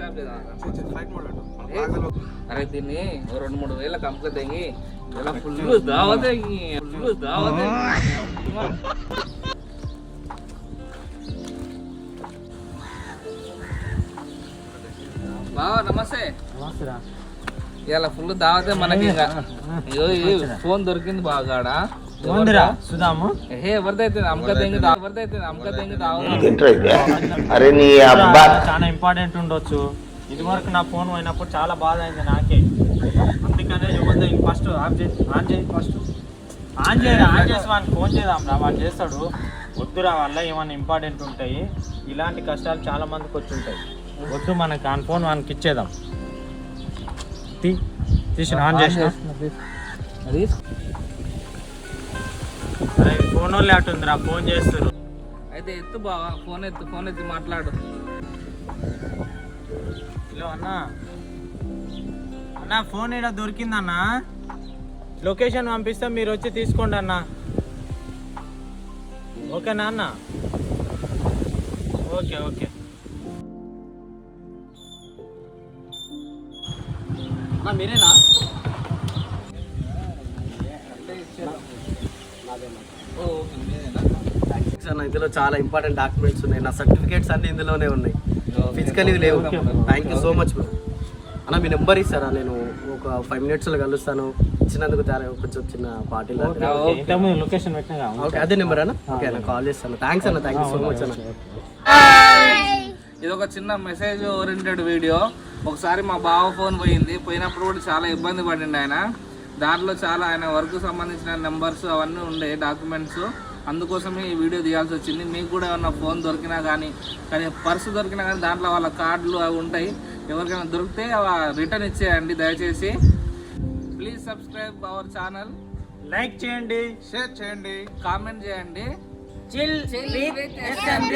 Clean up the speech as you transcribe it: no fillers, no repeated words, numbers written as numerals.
Of చేద్దాం. అరే దీన్ని 2-3 వేలకు అమ్ముకదేంగి ఇలా ఫుల్ దావదేంగి బావా నమస్తే. ఇలా ఫుల్ దావతే మనకి. ఫోన్ దొరికింది బాగాడా సుధాము చాలా ఇంపార్టెంట్ ఉండొచ్చు. ఇది వరకు నా ఫోన్ పోయినప్పుడు చాలా బాధ అయింది నాకే. అందుకనే ఫస్ట్ ఆన్ చేసి వాడిని ఫోన్ చేద్దాం రా, వాడు చేస్తాడు. వద్దురా వల్ల ఏమైనా ఇంపార్టెంట్ ఉంటాయి. ఇలాంటి కష్టాలు చాలా మందికి వచ్చి ఉంటాయి. వద్దు మనకి ఆన్ ఫోన్ వానికి ఇచ్చేద్దాం. తీసి ఆన్ చేసిన ఫోన్ వాళ్ళు అటుందిరా, ఫోన్ చేస్తారు. అయితే ఎత్తు బావా, ఫోన్ ఎత్తి మాట్లాడు. హలో అన్న ఫోన్ ఇక్కడ దొరికిందన్న, లొకేషన్ పంపిస్తే మీరు వచ్చి తీసుకోండి అన్న. ఓకేనా అన్న? ఓకే మీరేనా? ఇందులో చాలా ఇంపార్టెంట్ డాక్యుమెంట్స్ ఉన్నాయి. నా సర్టిఫికేట్స్ అన్ని ఇందులోనే ఉన్నాయి, ఫిజికల్ ఇవి లేవు. Thank you so much bro. అన్న మీ నెంబర్ ఇస్తారా? నేను ఒక 5 minutesలో కలుస్తాను. ఇచ్చినందుకు కొంచెం చిన్న పార్టీలో లొకేషన్ పెట్టినా. ఓకే అదే నెంబర్ అన్న. ఓకే అన్న కాల్ చేస్తాను. థ్యాంక్స్ అన్న, థ్యాంక్ యూ సో మచ్ అన్న. ఇది ఒక చిన్న మెసేజ్ ఓరియంటెడ్ వీడియో. ఒకసారి మా బావ ఫోన్ పోయినప్పుడు కూడా చాలా ఇబ్బంది పడింది ఆయన. దాంట్లో చాలా ఆయన వర్క్ సంబంధించిన నెంబర్స్ అవన్నీ ఉండే డాక్యుమెంట్స్. అందుకోసమే ఈ వీడియో తీయాల్సి వచ్చింది. మీకు కూడా ఏమన్నా ఫోన్ దొరికినా కానీ పర్సు దొరికినా కానీ దాంట్లో వాళ్ళ కార్డులు అవి ఉంటాయి. ఎవరికైనా దొరికితే రిటర్న్ ఇచ్చేయండి దయచేసి. Please subscribe our channel. Like చేయండి, షేర్ చేయండి, కామెంట్ చేయండి. Chill with SMD.